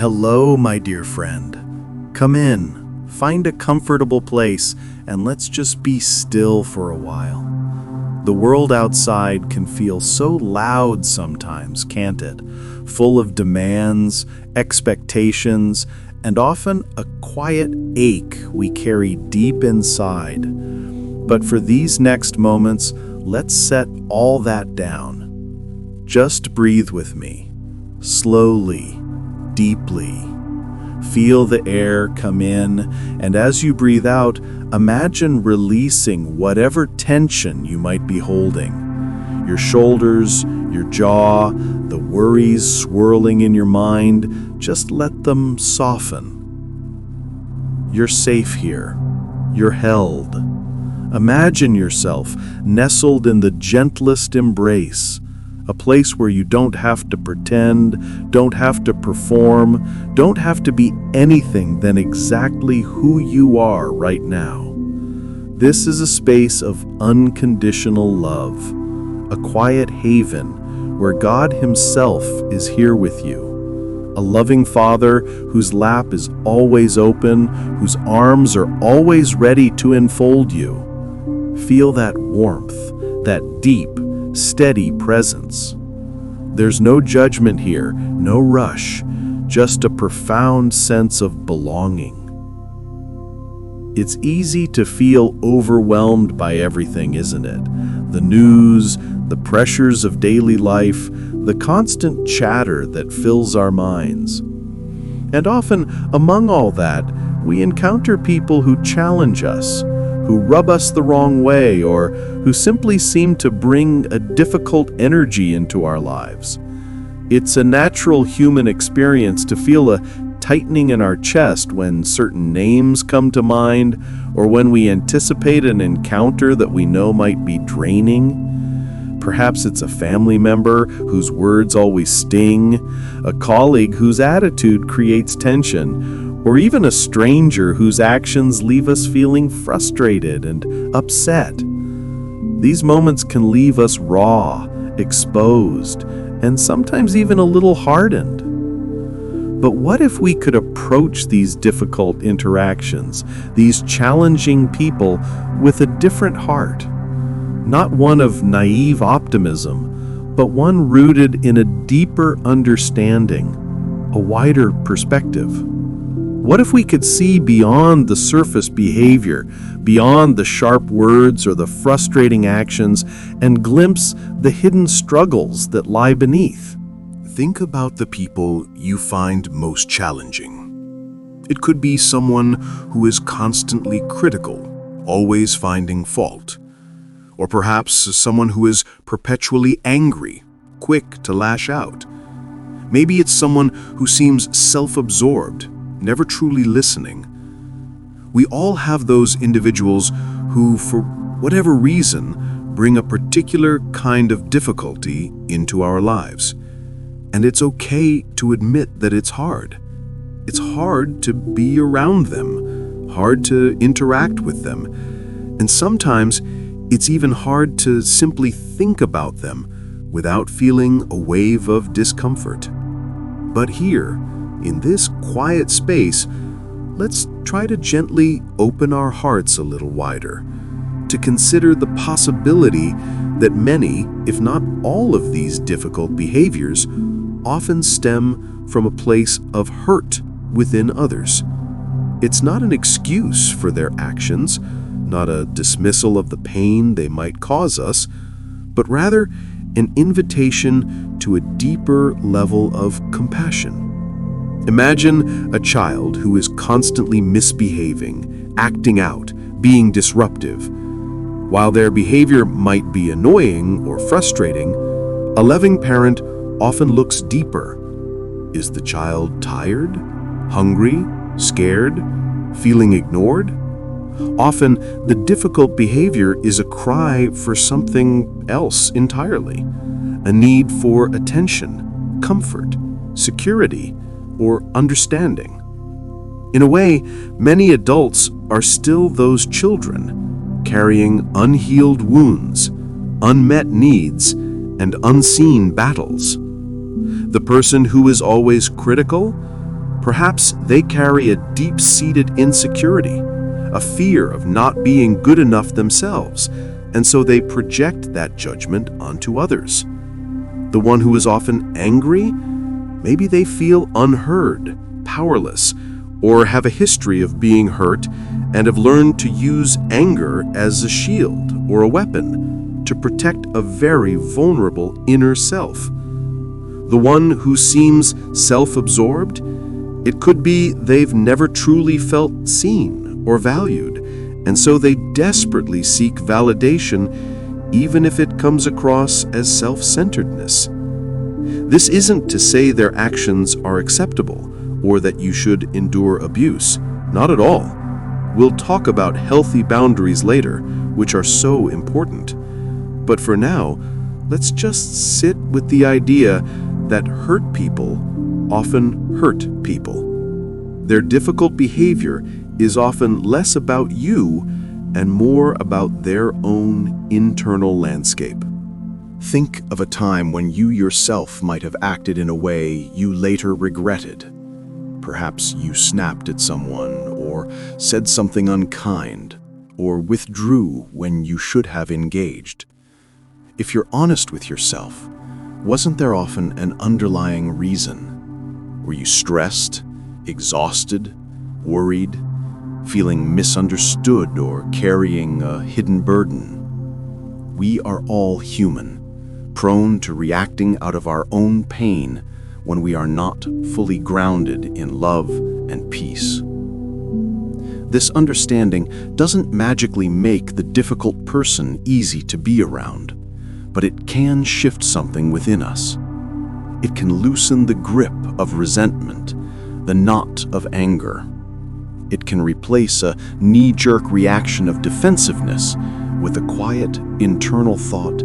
Hello, my dear friend. Come in, find a comfortable place, and let's just be still for a while. The world outside can feel so loud sometimes, can't it? Full of demands, expectations, and often a quiet ache we carry deep inside. But for these next moments, let's set all that down. Just breathe with me, slowly, deeply. Feel the air come in, and as you breathe out, imagine releasing whatever tension you might be holding. Your shoulders, your jaw, the worries swirling in your mind, just let them soften. You're safe here. You're held. Imagine yourself nestled in the gentlest embrace, a place where you don't have to pretend, don't have to perform, don't have to be anything than exactly who you are right now. This is a space of unconditional love, a quiet haven where God Himself is here with you. A loving Father whose lap is always open, whose arms are always ready to enfold you. Feel that warmth, that deep, steady presence. There's no judgment here, no rush, just a profound sense of belonging. It's easy to feel overwhelmed by everything, isn't it? The news, the pressures of daily life, the constant chatter that fills our minds. And often, among all that, we encounter people who challenge us, who rub us the wrong way, or who simply seem to bring a difficult energy into our lives. It's a natural human experience to feel a tightening in our chest when certain names come to mind, or when we anticipate an encounter that we know might be draining. Perhaps it's a family member whose words always sting, a colleague whose attitude creates tension, or even a stranger whose actions leave us feeling frustrated and upset. These moments can leave us raw, exposed, and sometimes even a little hardened. But what if we could approach these difficult interactions, these challenging people, with a different heart? Not one of naive optimism, but one rooted in a deeper understanding, a wider perspective. What if we could see beyond the surface behavior, beyond the sharp words or the frustrating actions, and glimpse the hidden struggles that lie beneath? Think about the people you find most challenging. It could be someone who is constantly critical, always finding fault. Or perhaps someone who is perpetually angry, quick to lash out. Maybe it's someone who seems self-absorbed, never truly listening. We all have those individuals who, for whatever reason, bring a particular kind of difficulty into our lives. And it's okay to admit that it's hard. It's hard to be around them, hard to interact with them, and sometimes it's even hard to simply think about them without feeling a wave of discomfort. But here, in this quiet space, let's try to gently open our hearts a little wider, to consider the possibility that many, if not all of these difficult behaviors, often stem from a place of hurt within others. It's not an excuse for their actions, not a dismissal of the pain they might cause us, but rather an invitation to a deeper level of compassion. Imagine a child who is constantly misbehaving, acting out, being disruptive. While their behavior might be annoying or frustrating, a loving parent often looks deeper. Is the child tired, hungry, scared, feeling ignored? Often, the difficult behavior is a cry for something else entirely, a need for attention, comfort, security, or understanding. In a way, many adults are still those children, carrying unhealed wounds, unmet needs, and unseen battles. The person who is always critical, Perhaps they carry a deep-seated insecurity, a fear of not being good enough themselves, and so they project that judgment onto others. The one who is often angry, maybe they feel unheard, powerless, or have a history of being hurt and have learned to use anger as a shield or a weapon to protect a very vulnerable inner self. The one who seems self-absorbed, it could be they've never truly felt seen or valued, and so they desperately seek validation even if it comes across as self-centeredness. This isn't to say their actions are acceptable or that you should endure abuse. Not at all. We'll talk about healthy boundaries later, which are so important. But for now, let's just sit with the idea that hurt people often hurt people. Their difficult behavior is often less about you and more about their own internal landscape. Think of a time when you yourself might have acted in a way you later regretted. Perhaps you snapped at someone, or said something unkind, or withdrew when you should have engaged. If you're honest with yourself, wasn't there often an underlying reason? Were you stressed, exhausted, worried, feeling misunderstood, or carrying a hidden burden? We are all human, prone to reacting out of our own pain when we are not fully grounded in love and peace. This understanding doesn't magically make the difficult person easy to be around, but it can shift something within us. It can loosen the grip of resentment, the knot of anger. It can replace a knee-jerk reaction of defensiveness with a quiet, internal thought,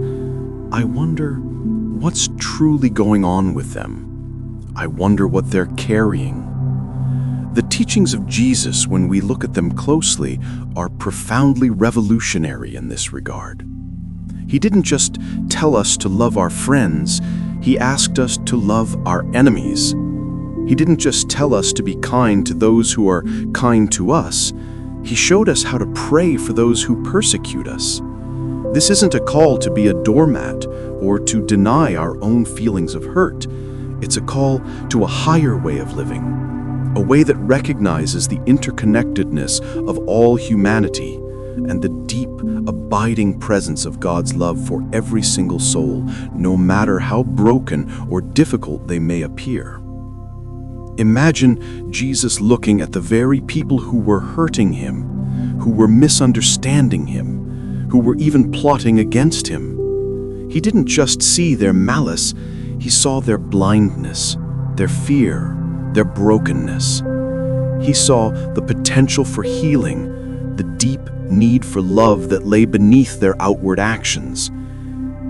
I wonder what's truly going on with them. I wonder what they're carrying. The teachings of Jesus, when we look at them closely, are profoundly revolutionary in this regard. He didn't just tell us to love our friends, he asked us to love our enemies. He didn't just tell us to be kind to those who are kind to us, he showed us how to pray for those who persecute us. This isn't a call to be a doormat or to deny our own feelings of hurt. It's a call to a higher way of living, a way that recognizes the interconnectedness of all humanity and the deep, abiding presence of God's love for every single soul, no matter how broken or difficult they may appear. Imagine Jesus looking at the very people who were hurting him, who were misunderstanding him, who were even plotting against him. He didn't just see their malice, he saw their blindness, their fear, their brokenness. He saw the potential for healing, the deep need for love that lay beneath their outward actions.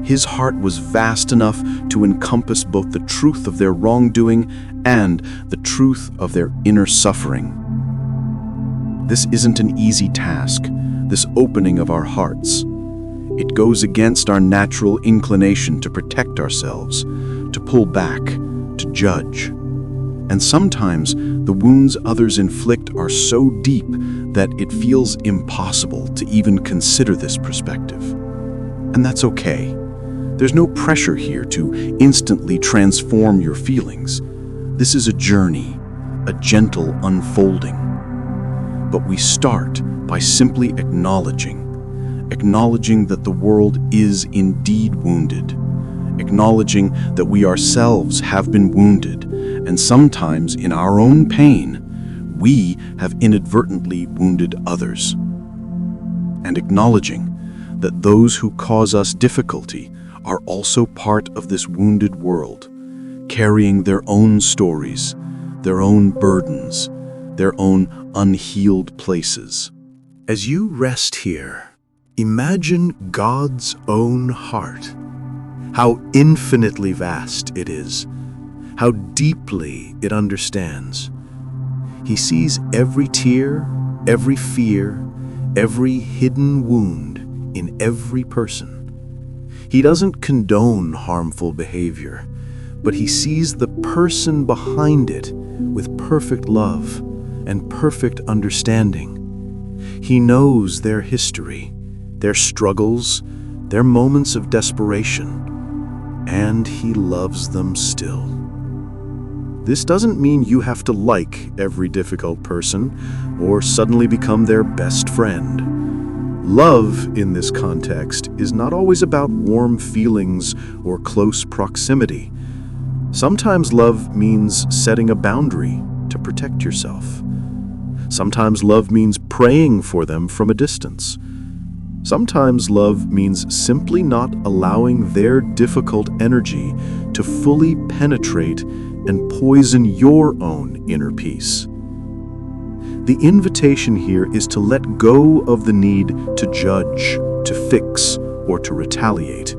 His heart was vast enough to encompass both the truth of their wrongdoing and the truth of their inner suffering. This isn't an easy task, this opening of our hearts. It goes against our natural inclination to protect ourselves, to pull back, to judge. And sometimes the wounds others inflict are so deep that it feels impossible to even consider this perspective. And that's okay. There's no pressure here to instantly transform your feelings. This is a journey, a gentle unfolding. But we start by simply acknowledging that the world is indeed wounded, acknowledging that we ourselves have been wounded, and sometimes in our own pain, we have inadvertently wounded others. And acknowledging that those who cause us difficulty are also part of this wounded world, carrying their own stories, their own burdens, their own unhealed places. As you rest here, imagine God's own heart. How infinitely vast it is, how deeply it understands. He sees every tear, every fear, every hidden wound in every person. He doesn't condone harmful behavior, but he sees the person behind it with perfect love and perfect understanding. He knows their history, their struggles, their moments of desperation, and He loves them still. This doesn't mean you have to like every difficult person or suddenly become their best friend. Love, in this context, is not always about warm feelings or close proximity. Sometimes love means setting a boundary to protect yourself. Sometimes love means praying for them from a distance. Sometimes love means simply not allowing their difficult energy to fully penetrate and poison your own inner peace. The invitation here is to let go of the need to judge, to fix, or to retaliate.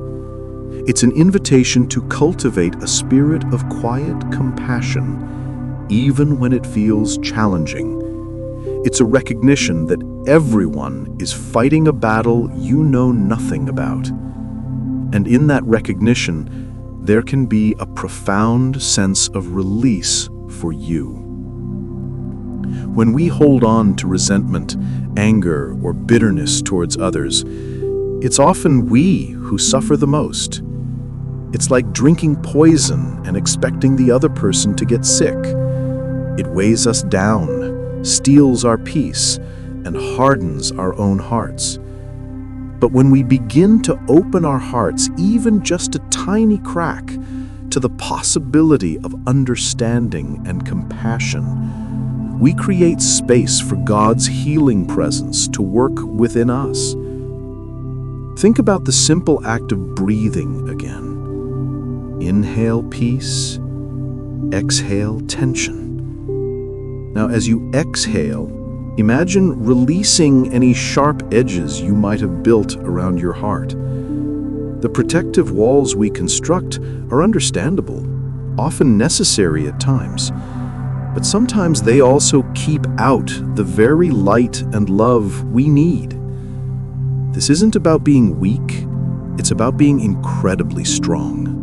It's an invitation to cultivate a spirit of quiet compassion, even when it feels challenging. It's a recognition that everyone is fighting a battle you know nothing about. And in that recognition, there can be a profound sense of release for you. When we hold on to resentment, anger, or bitterness towards others, it's often we who suffer the most. It's like drinking poison and expecting the other person to get sick. It weighs us down, steals our peace, and hardens our own hearts. But when we begin to open our hearts, even just a tiny crack, to the possibility of understanding and compassion, we create space for God's healing presence to work within us. Think about the simple act of breathing again. Inhale peace, exhale tension. Now, as you exhale, imagine releasing any sharp edges you might have built around your heart. The protective walls we construct are understandable, often necessary at times, but sometimes they also keep out the very light and love we need. This isn't about being weak, it's about being incredibly strong.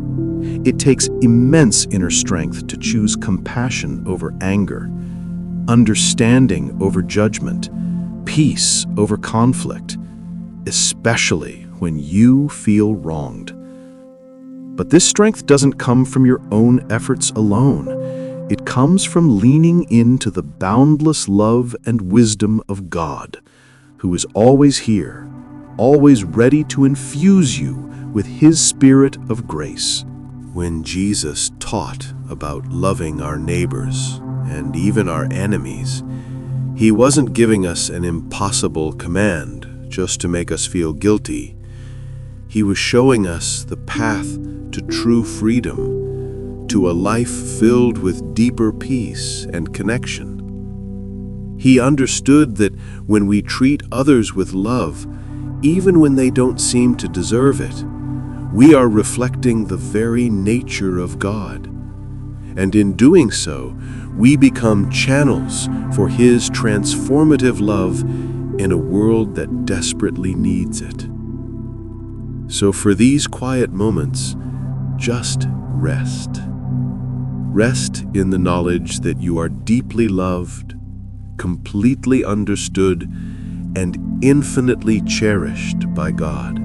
It takes immense inner strength to choose compassion over anger, understanding over judgment, peace over conflict, especially when you feel wronged. But this strength doesn't come from your own efforts alone. It comes from leaning into the boundless love and wisdom of God, who is always here, always ready to infuse you with His Spirit of grace. When Jesus taught about loving our neighbors and even our enemies, He wasn't giving us an impossible command just to make us feel guilty. He was showing us the path to true freedom, to a life filled with deeper peace and connection. He understood that when we treat others with love, even when they don't seem to deserve it, we are reflecting the very nature of God. And in doing so, we become channels for His transformative love in a world that desperately needs it. So for these quiet moments, just rest. Rest in the knowledge that you are deeply loved, completely understood, and infinitely cherished by God.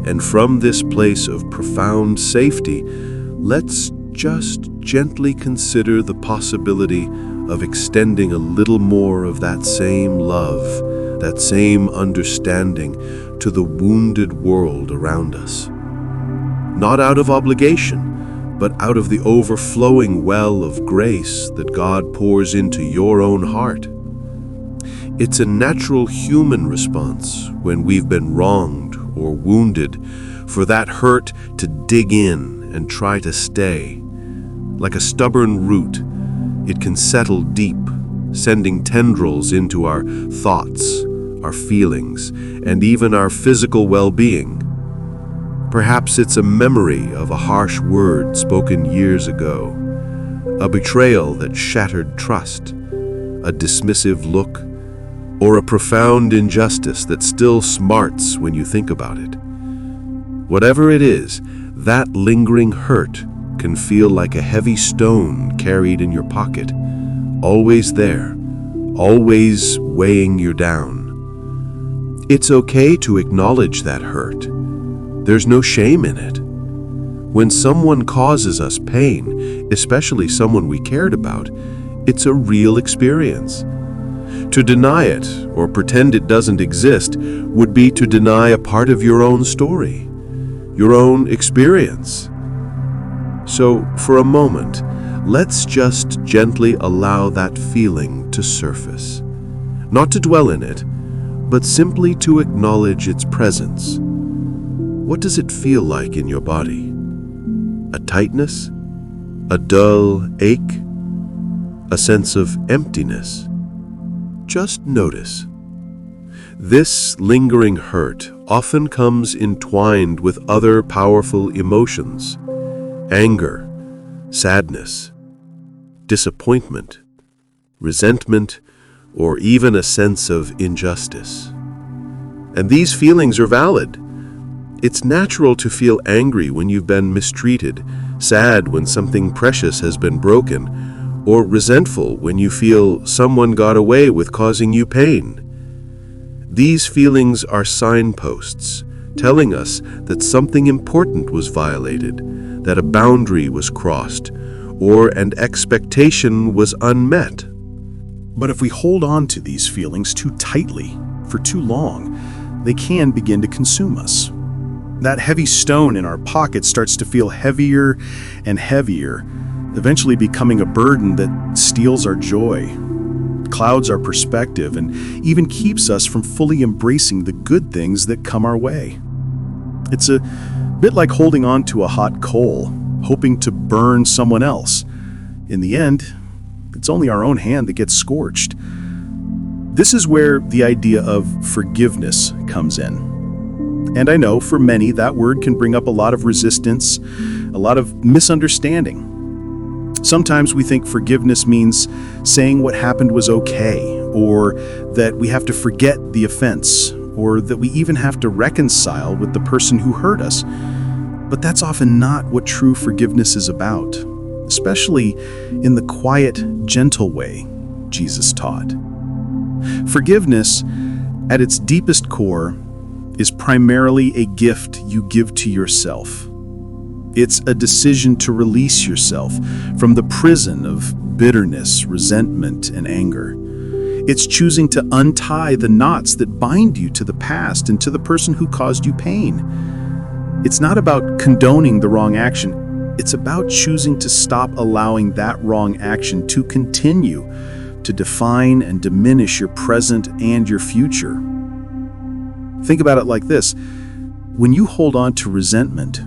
And from this place of profound safety, let's just gently consider the possibility of extending a little more of that same love, that same understanding to the wounded world around us. Not out of obligation, but out of the overflowing well of grace that God pours into your own heart. It's a natural human response when we've been wronged or wounded for that hurt to dig in and try to stay. Like a stubborn root, it can settle deep, sending tendrils into our thoughts, our feelings, and even our physical well-being. Perhaps it's a memory of a harsh word spoken years ago, a betrayal that shattered trust, a dismissive look, or a profound injustice that still smarts when you think about it. Whatever it is, that lingering hurt can feel like a heavy stone carried in your pocket, always there, always weighing you down. It's okay to acknowledge that hurt. There's no shame in it. When someone causes us pain, especially someone we cared about, it's a real experience. To deny it or pretend it doesn't exist would be to deny a part of your own story, your own experience. So, for a moment, let's just gently allow that feeling to surface. Not to dwell in it, but simply to acknowledge its presence. What does it feel like in your body? A tightness? A dull ache? A sense of emptiness? Just notice. This lingering hurt often comes entwined with other powerful emotions: anger, sadness, disappointment, resentment, or even a sense of injustice. And these feelings are valid. It's natural to feel angry when you've been mistreated, sad when something precious has been broken, or resentful when you feel someone got away with causing you pain. These feelings are signposts, telling us that something important was violated, that a boundary was crossed, or an expectation was unmet. But if we hold on to these feelings too tightly, for too long, they can begin to consume us. That heavy stone in our pocket starts to feel heavier and heavier, eventually becoming a burden that steals our joy, clouds our perspective, and even keeps us from fully embracing the good things that come our way. It's a bit like holding on to a hot coal, hoping to burn someone else. In the end, it's only our own hand that gets scorched. This is where the idea of forgiveness comes in. And I know for many that word can bring up a lot of resistance, a lot of misunderstanding. Sometimes we think forgiveness means saying what happened was okay, or that we have to forget the offense, or that we even have to reconcile with the person who hurt us. But that's often not what true forgiveness is about, especially in the quiet, gentle way Jesus taught. Forgiveness, at its deepest core, is primarily a gift you give to yourself. It's a decision to release yourself from the prison of bitterness, resentment, and anger. It's choosing to untie the knots that bind you to the past and to the person who caused you pain. It's not about condoning the wrong action. It's about choosing to stop allowing that wrong action to continue to define and diminish your present and your future. Think about it like this. When you hold on to resentment,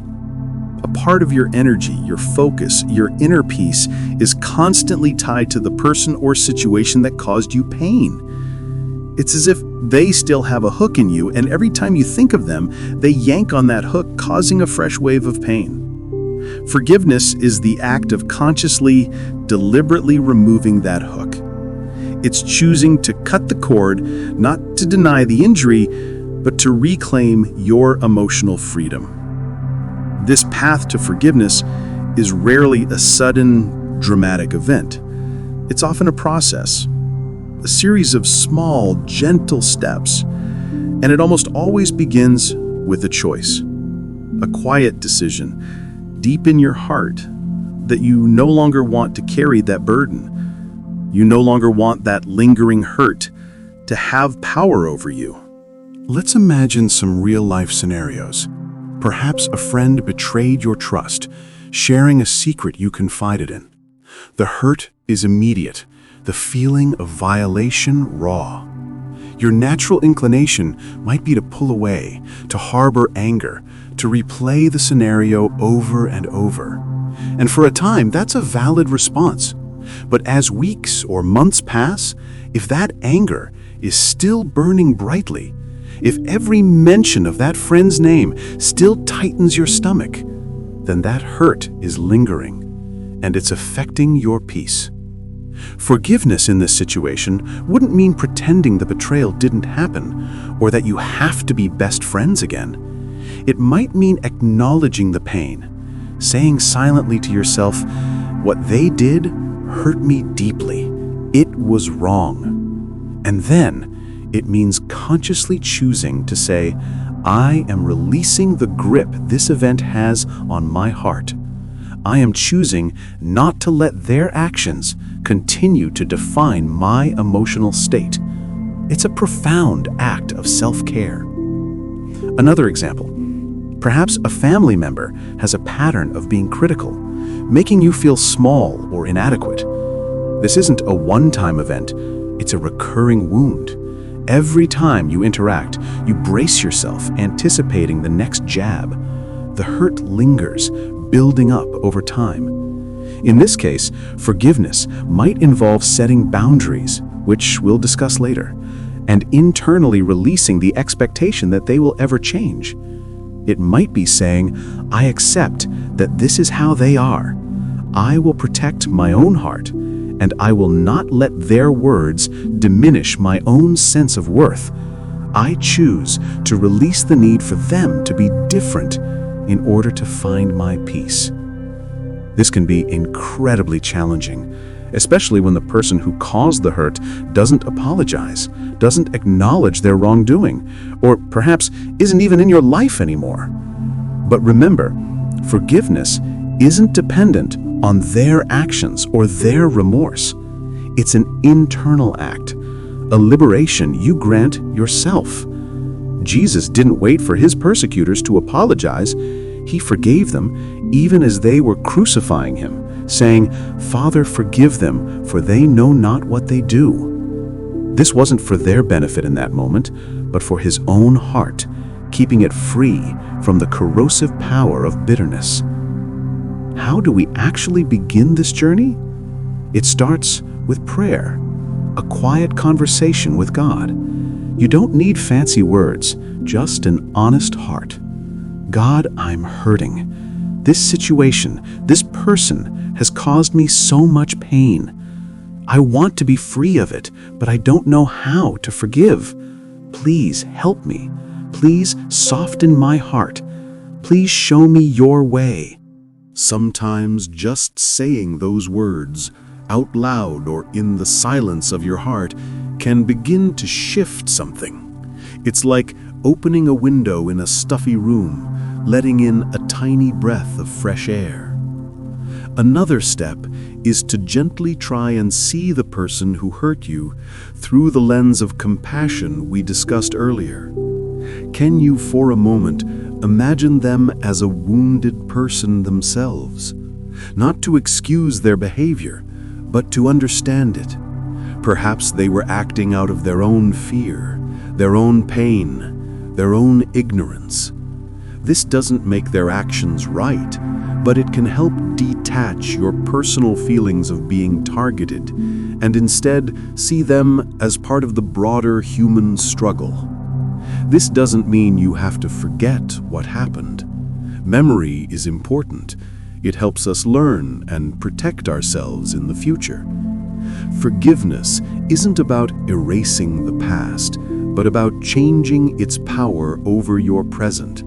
a part of your energy, your focus, your inner peace is constantly tied to the person or situation that caused you pain. It's as if they still have a hook in you, and every time you think of them, they yank on that hook, causing a fresh wave of pain. Forgiveness is the act of consciously, deliberately removing that hook. It's choosing to cut the cord, not to deny the injury, but to reclaim your emotional freedom. This path to forgiveness is rarely a sudden, dramatic event. It's often a process, a series of small, gentle steps, and it almost always begins with a choice, a quiet decision deep in your heart that you no longer want to carry that burden. You no longer want that lingering hurt to have power over you. Let's imagine some real-life scenarios. Perhaps a friend betrayed your trust, sharing a secret you confided in. The hurt is immediate, the feeling of violation raw. Your natural inclination might be to pull away, to harbor anger, to replay the scenario over and over. And for a time, that's a valid response. But as weeks or months pass, if that anger is still burning brightly, if every mention of that friend's name still tightens your stomach, then that hurt is lingering, and it's affecting your peace. Forgiveness in this situation wouldn't mean pretending the betrayal didn't happen, or that you have to be best friends again. It might mean acknowledging the pain, saying silently to yourself, "What they did hurt me deeply. It was wrong." And then it means consciously choosing to say, "I am releasing the grip this event has on my heart. I am choosing not to let their actions continue to define my emotional state." It's a profound act of self-care. Another example. Perhaps a family member has a pattern of being critical, making you feel small or inadequate. This isn't a one-time event, it's a recurring wound. Every time you interact, you brace yourself, anticipating the next jab. The hurt lingers, building up over time. In this case, forgiveness might involve setting boundaries, which we'll discuss later, and internally releasing the expectation that they will ever change. It might be saying, "I accept that this is how they are. I will protect my own heart, and I will not let their words diminish my own sense of worth. I choose to release the need for them to be different in order to find my peace." This can be incredibly challenging, especially when the person who caused the hurt doesn't apologize, doesn't acknowledge their wrongdoing, or perhaps isn't even in your life anymore. But remember, forgiveness isn't dependent on their actions or their remorse. It's an internal act, a liberation you grant yourself. Jesus didn't wait for his persecutors to apologize. He forgave them even as they were crucifying him, saying, "Father, forgive them, for they know not what they do." This wasn't for their benefit in that moment, but for his own heart, keeping it free from the corrosive power of bitterness. How do we actually begin this journey? It starts with prayer, a quiet conversation with God. You don't need fancy words, just an honest heart. "God, I'm hurting. This situation, this person has caused me so much pain. I want to be free of it, but I don't know how to forgive. Please help me. Please soften my heart. Please show me your way." Sometimes just saying those words out loud or in the silence of your heart can begin to shift something. It's like opening a window in a stuffy room, letting in a tiny breath of fresh air. Another step is to gently try and see the person who hurt you through the lens of compassion we discussed earlier. Can you, for a moment, imagine them as a wounded person themselves? Not to excuse their behavior, but to understand it. Perhaps they were acting out of their own fear, their own pain, their own ignorance. This doesn't make their actions right, but it can help detach your personal feelings of being targeted and instead see them as part of the broader human struggle. This doesn't mean you have to forget what happened. Memory is important. It helps us learn and protect ourselves in the future. Forgiveness isn't about erasing the past, but about changing its power over your present.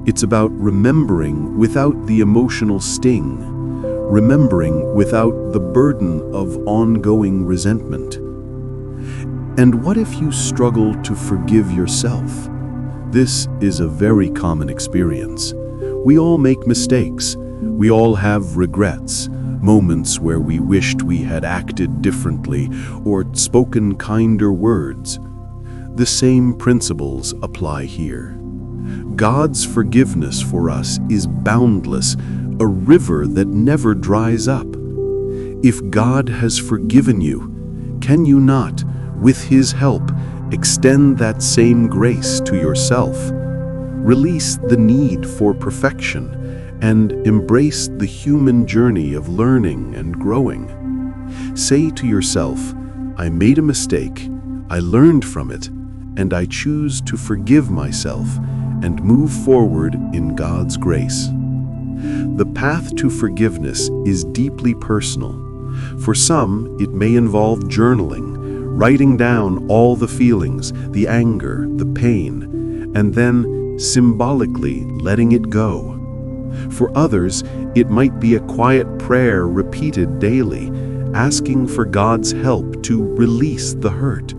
It's about remembering without the emotional sting, remembering without the burden of ongoing resentment. And what if you struggle to forgive yourself? This is a very common experience. We all make mistakes. We all have regrets, moments where we wished we had acted differently or spoken kinder words. The same principles apply here. God's forgiveness for us is boundless, a river that never dries up. If God has forgiven you, can you not, with His help, extend that same grace to yourself? Release the need for perfection and embrace the human journey of learning and growing. Say to yourself, "I made a mistake, I learned from it, and I choose to forgive myself and move forward in God's grace." The path to forgiveness is deeply personal. For some, it may involve journaling, writing down all the feelings, the anger, the pain, and then symbolically letting it go. For others, it might be a quiet prayer repeated daily, asking for God's help to release the hurt.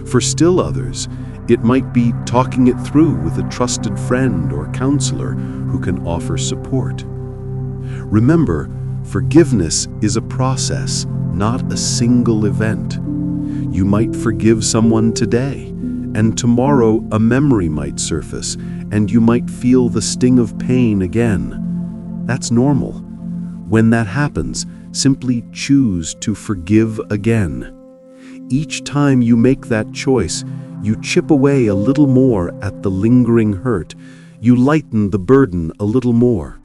For still others, it might be talking it through with a trusted friend or counselor who can offer support. Remember, forgiveness is a process, not a single event. You might forgive someone today, and tomorrow a memory might surface, and you might feel the sting of pain again. That's normal. When that happens, simply choose to forgive again. Each time you make that choice, you chip away a little more at the lingering hurt. You lighten the burden a little more.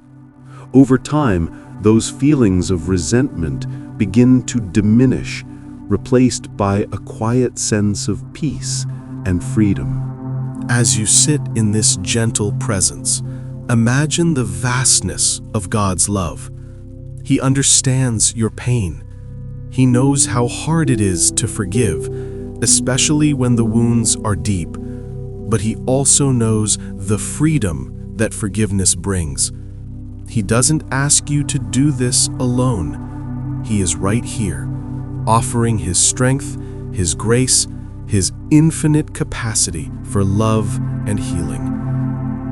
Over time, those feelings of resentment begin to diminish, replaced by a quiet sense of peace and freedom. As you sit in this gentle presence, imagine the vastness of God's love. He understands your pain. He knows how hard it is to forgive, especially when the wounds are deep. But He also knows the freedom that forgiveness brings. He doesn't ask you to do this alone. He is right here, offering His strength, His grace, His infinite capacity for love and healing.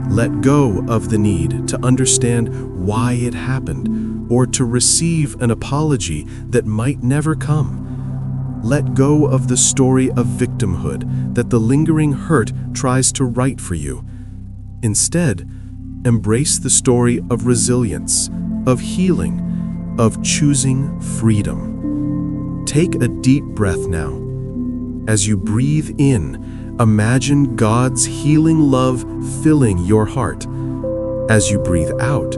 Let go of the need to understand why it happened or to receive an apology that might never come. Let go of the story of victimhood that the lingering hurt tries to write for you. Instead, embrace the story of resilience, of healing, of choosing freedom. Take a deep breath now. As you breathe in, imagine God's healing love filling your heart. As you breathe out,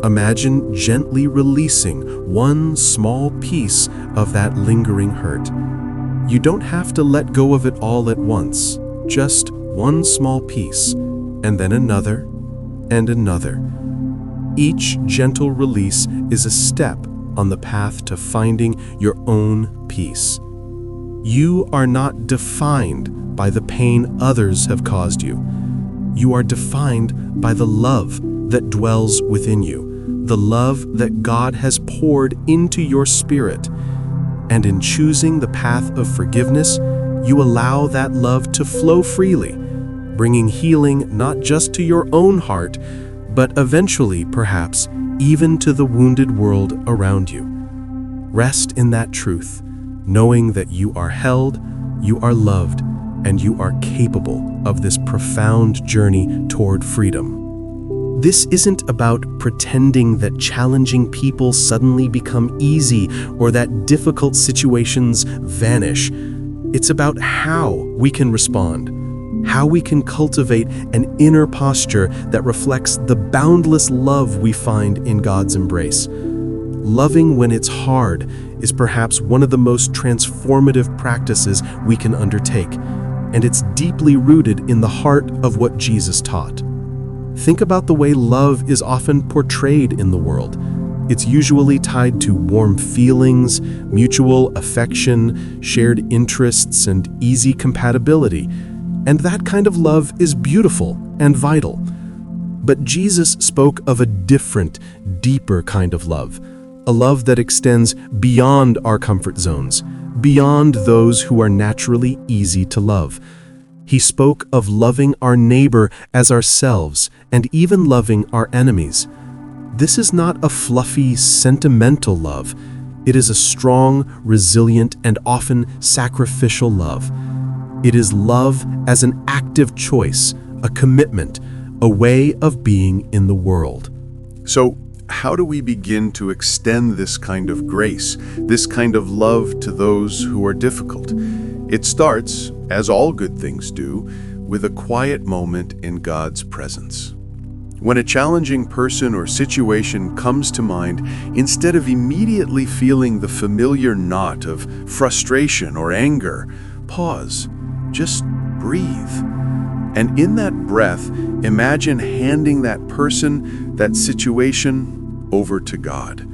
imagine gently releasing one small piece of that lingering hurt. You don't have to let go of it all at once, just one small piece, and then another, and another. Each gentle release is a step on the path to finding your own peace. You are not defined by the pain others have caused you. You are defined by the love that dwells within you, the love that God has poured into your spirit. And in choosing the path of forgiveness, you allow that love to flow freely, bringing healing not just to your own heart, but eventually, perhaps, even to the wounded world around you. Rest in that truth, knowing that you are held, you are loved, and you are capable of this profound journey toward freedom. This isn't about pretending that challenging people suddenly become easy or that difficult situations vanish. It's about how we can respond, how we can cultivate an inner posture that reflects the boundless love we find in God's embrace. Loving when it's hard is perhaps one of the most transformative practices we can undertake, and it's deeply rooted in the heart of what Jesus taught. Think about the way love is often portrayed in the world. It's usually tied to warm feelings, mutual affection, shared interests, and easy compatibility. And that kind of love is beautiful and vital. But Jesus spoke of a different, deeper kind of love, a love that extends beyond our comfort zones, beyond those who are naturally easy to love. He spoke of loving our neighbor as ourselves and even loving our enemies. This is not a fluffy, sentimental love. It is a strong, resilient, and often sacrificial love. It is love as an active choice, a commitment, a way of being in the world. So, how do we begin to extend this kind of grace, this kind of love to those who are difficult? It starts, as all good things do, with a quiet moment in God's presence. When a challenging person or situation comes to mind, instead of immediately feeling the familiar knot of frustration or anger, pause, just breathe. And in that breath, imagine handing that person, that situation, over to God.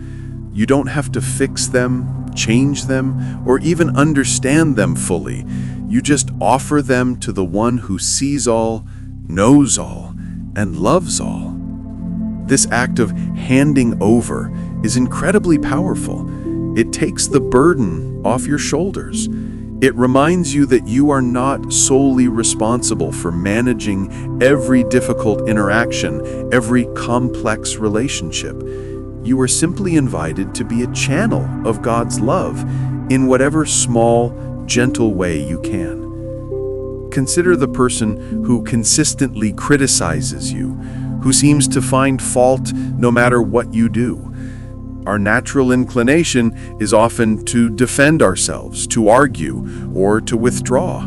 You don't have to fix them, change them, or even understand them fully. You just offer them to the one who sees all, knows all, and loves all. This act of handing over is incredibly powerful. It takes the burden off your shoulders. It reminds you that you are not solely responsible for managing every difficult interaction, every complex relationship. You are simply invited to be a channel of God's love in whatever small, gentle way you can. Consider the person who consistently criticizes you, who seems to find fault no matter what you do. Our natural inclination is often to defend ourselves, to argue, or to withdraw.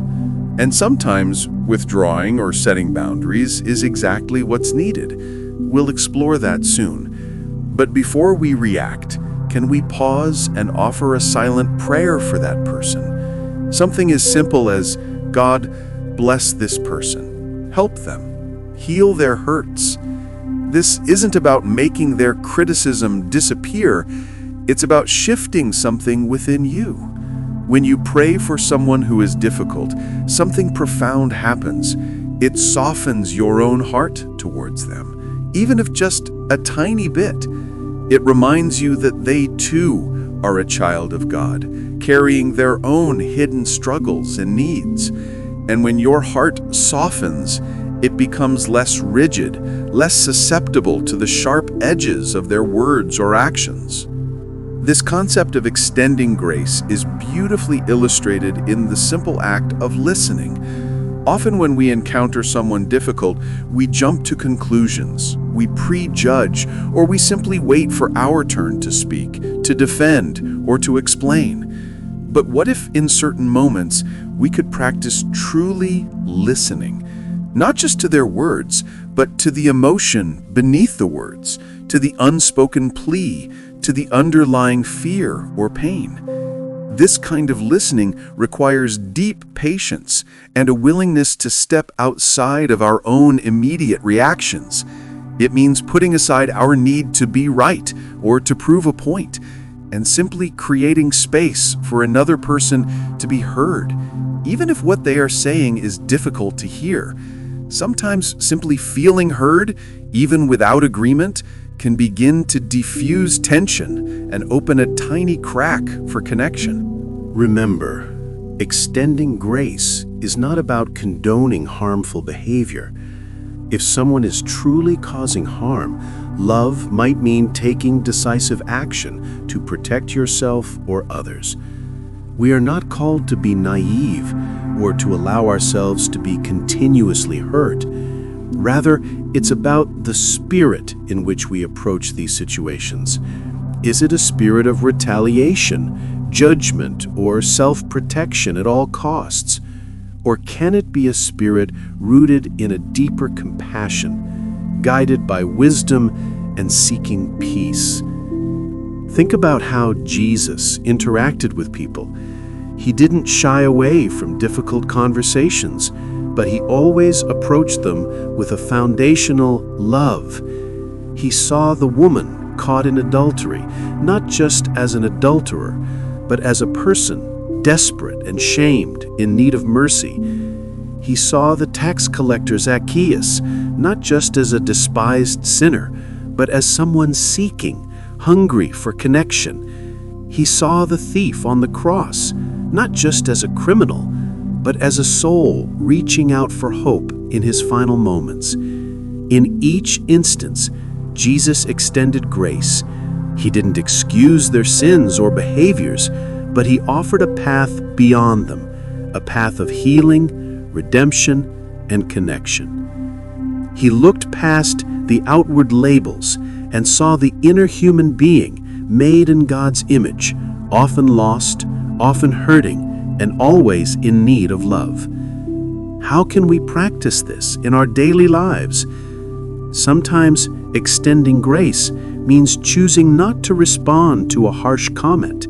And sometimes withdrawing or setting boundaries is exactly what's needed. We'll explore that soon. But before we react, can we pause and offer a silent prayer for that person? Something as simple as, God, bless this person. Help them. Heal their hurts. This isn't about making their criticism disappear. It's about shifting something within you. When you pray for someone who is difficult, something profound happens. It softens your own heart towards them, even if just a tiny bit. It reminds you that they too are a child of God, carrying their own hidden struggles and needs. And when your heart softens, it becomes less rigid, less susceptible to the sharp edges of their words or actions. This concept of extending grace is beautifully illustrated in the simple act of listening. Often when we encounter someone difficult, we jump to conclusions, we prejudge, or we simply wait for our turn to speak, to defend, or to explain. But what if in certain moments we could practice truly listening? Not just to their words, but to the emotion beneath the words, to the unspoken plea, to the underlying fear or pain. This kind of listening requires deep patience and a willingness to step outside of our own immediate reactions. It means putting aside our need to be right or to prove a point, and simply creating space for another person to be heard, even if what they are saying is difficult to hear. Sometimes simply feeling heard, even without agreement, can begin to diffuse tension and open a tiny crack for connection. Remember, extending grace is not about condoning harmful behavior. If someone is truly causing harm, love might mean taking decisive action to protect yourself or others. We are not called to be naive or to allow ourselves to be continuously hurt. Rather, it's about the spirit in which we approach these situations. Is it a spirit of retaliation, judgment, or self-protection at all costs? Or can it be a spirit rooted in a deeper compassion, guided by wisdom and seeking peace? Think about how Jesus interacted with people. He didn't shy away from difficult conversations, but he always approached them with a foundational love. He saw the woman caught in adultery, not just as an adulterer, but as a person desperate and shamed, in need of mercy. He saw the tax collector Zacchaeus, not just as a despised sinner, but as someone seeking, hungry for connection. He saw the thief on the cross, not just as a criminal, but as a soul reaching out for hope in his final moments. In each instance, Jesus extended grace. He didn't excuse their sins or behaviors, but he offered a path beyond them, a path of healing, redemption, and connection. He looked past the outward labels and saw the inner human being made in God's image, often lost, often hurting, and always in need of love. How can we practice this in our daily lives? Sometimes extending grace means choosing not to respond to a harsh comment.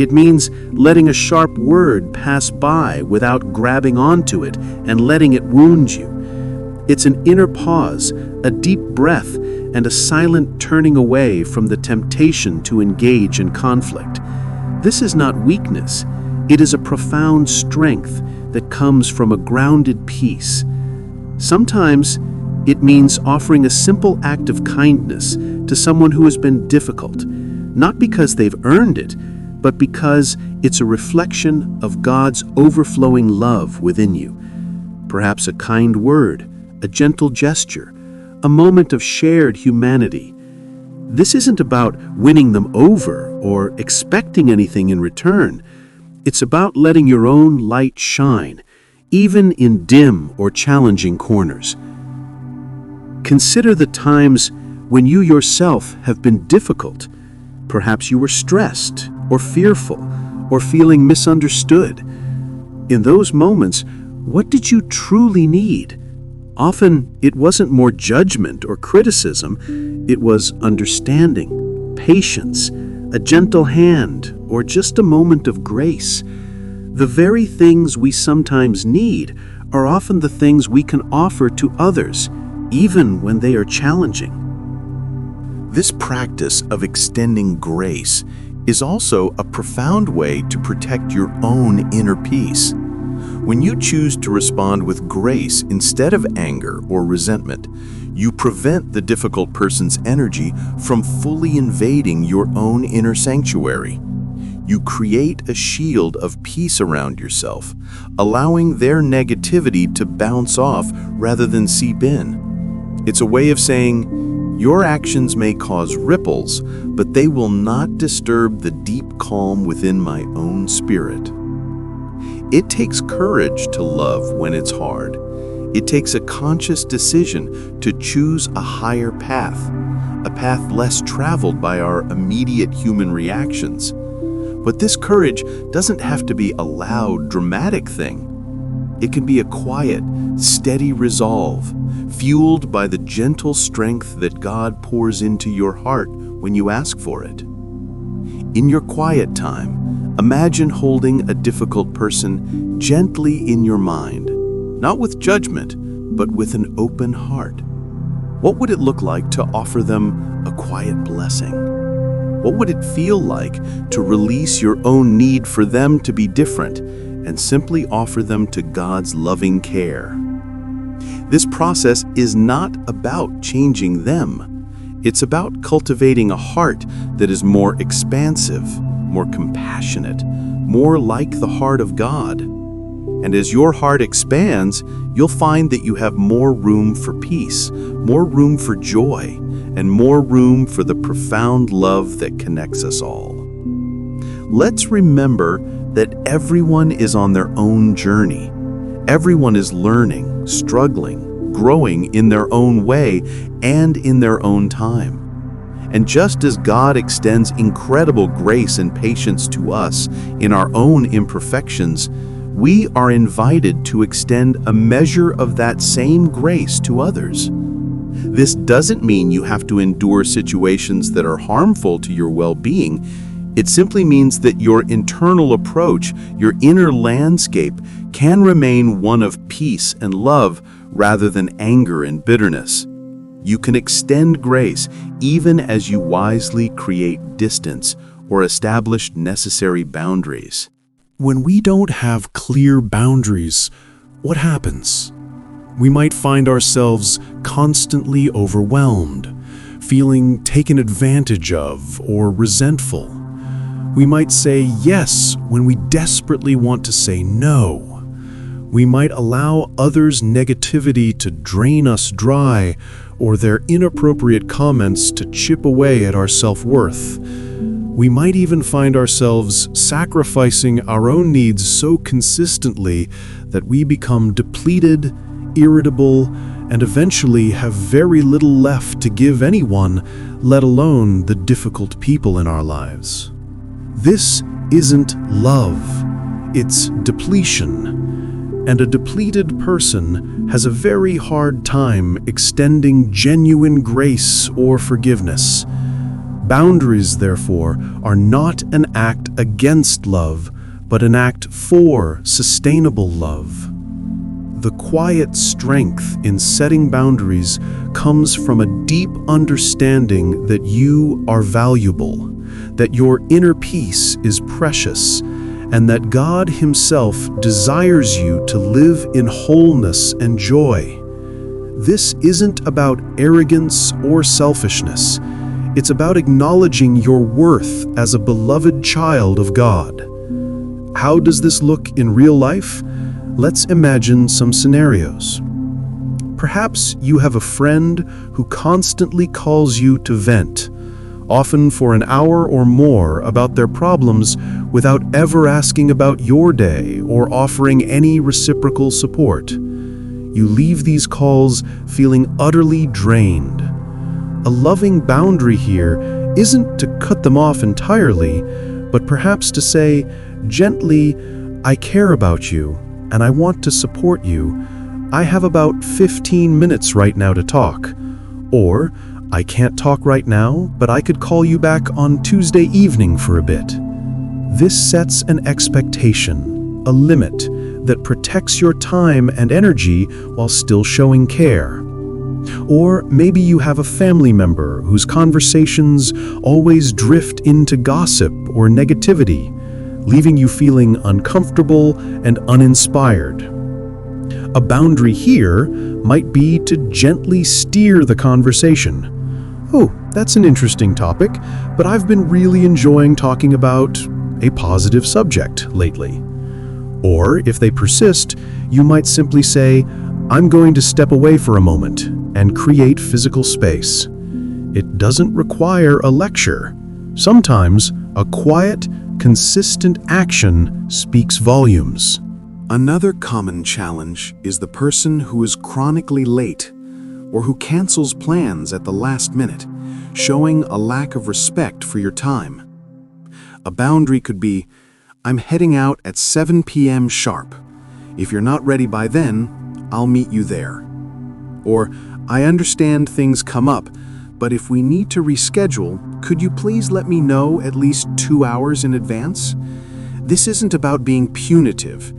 It means letting a sharp word pass by without grabbing onto it and letting it wound you. It's an inner pause, a deep breath, and a silent turning away from the temptation to engage in conflict. This is not weakness. It is a profound strength that comes from a grounded peace. Sometimes It means offering a simple act of kindness to someone who has been difficult, not because they've earned it, but because it's a reflection of God's overflowing love within you. Perhaps a kind word, a gentle gesture, a moment of shared humanity. This isn't about winning them over or expecting anything in return. It's about letting your own light shine, even in dim or challenging corners. Consider the times when you yourself have been difficult. Perhaps you were stressed or fearful or feeling misunderstood. In those moments, what did you truly need? Often, it wasn't more judgment or criticism. It was understanding, patience, a gentle hand, or just a moment of grace. The very things we sometimes need are often the things we can offer to others, even when they are challenging. This practice of extending grace is also a profound way to protect your own inner peace. When you choose to respond with grace instead of anger or resentment, you prevent the difficult person's energy from fully invading your own inner sanctuary. You create a shield of peace around yourself, allowing their negativity to bounce off rather than seep in. It's a way of saying, your actions may cause ripples, but they will not disturb the deep calm within my own spirit. It takes courage to love when it's hard. It takes a conscious decision to choose a higher path, a path less traveled by our immediate human reactions. But this courage doesn't have to be a loud, dramatic thing. It can be a quiet, steady resolve, fueled by the gentle strength that God pours into your heart when you ask for it. In your quiet time, imagine holding a difficult person gently in your mind, not with judgment, but with an open heart. What would it look like to offer them a quiet blessing? What would it feel like to release your own need for them to be different and simply offer them to God's loving care? This process is not about changing them. It's about cultivating a heart that is more expansive, more compassionate, more like the heart of God. And as your heart expands, you'll find that you have more room for peace, more room for joy, and more room for the profound love that connects us all. Let's remember that everyone is on their own journey. Everyone is learning, struggling, growing in their own way and in their own time. And just as God extends incredible grace and patience to us in our own imperfections, we are invited to extend a measure of that same grace to others. This doesn't mean you have to endure situations that are harmful to your well-being. It simply means that your internal approach, your inner landscape, can remain one of peace and love rather than anger and bitterness. You can extend grace even as you wisely create distance or establish necessary boundaries. When we don't have clear boundaries, what happens? We might find ourselves constantly overwhelmed, feeling taken advantage of or resentful. We might say yes when we desperately want to say no. We might allow others' negativity to drain us dry or their inappropriate comments to chip away at our self-worth. We might even find ourselves sacrificing our own needs so consistently that we become depleted, irritable, and eventually have very little left to give anyone, let alone the difficult people in our lives. This isn't love, it's depletion. And a depleted person has a very hard time extending genuine grace or forgiveness. Boundaries, therefore, are not an act against love, but an act for sustainable love. The quiet strength in setting boundaries comes from a deep understanding that you are valuable, that your inner peace is precious, and that God Himself desires you to live in wholeness and joy. This isn't about arrogance or selfishness. It's about acknowledging your worth as a beloved child of God. How does this look in real life? Let's imagine some scenarios. Perhaps you have a friend who constantly calls you to vent, often for an hour or more about their problems without ever asking about your day or offering any reciprocal support. You leave these calls feeling utterly drained. A loving boundary here isn't to cut them off entirely, but perhaps to say gently, "I care about you and I want to support you. I have about 15 minutes right now to talk." Or, "I can't talk right now, but I could call you back on Tuesday evening for a bit." This sets an expectation, a limit that protects your time and energy while still showing care. Or maybe you have a family member whose conversations always drift into gossip or negativity, leaving you feeling uncomfortable and uninspired. A boundary here might be to gently steer the conversation. "Oh, that's an interesting topic, but I've been really enjoying talking about a positive subject lately." Or if they persist, you might simply say, "I'm going to step away for a moment," and create physical space. It doesn't require a lecture. Sometimes a quiet, consistent action speaks volumes. Another common challenge is the person who is chronically late or who cancels plans at the last minute, showing a lack of respect for your time. A boundary could be, "I'm heading out at 7 p.m. sharp. If you're not ready by then, I'll meet you there." Or, "I understand things come up, but if we need to reschedule, could you please let me know at least 2 hours in advance?" This isn't about being punitive.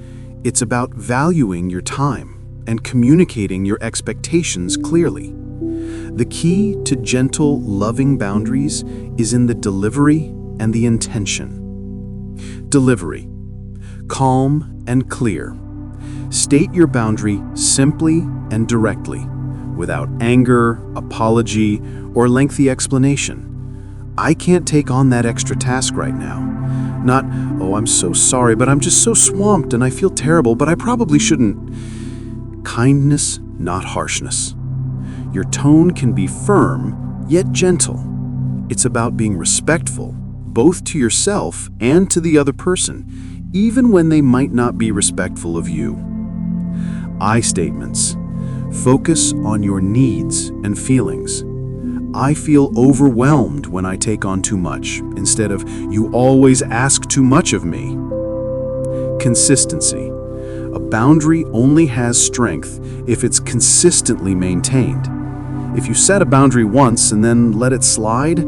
It's about valuing your time and communicating your expectations clearly. The key to gentle, loving boundaries is in the delivery and the intention. Delivery. Calm and clear. State your boundary simply and directly, without anger, apology, or lengthy explanation. "I can't take on that extra task right now." Not, "Oh, I'm so sorry, but I'm just so swamped and I feel terrible, but I probably shouldn't." Kindness, not harshness. Your tone can be firm, yet gentle. It's about being respectful, both to yourself and to the other person, even when they might not be respectful of you. I statements. Focus on your needs and feelings. "I feel overwhelmed when I take on too much," instead of "You always ask too much of me." Consistency. A boundary only has strength if it's consistently maintained. If you set a boundary once and then let it slide,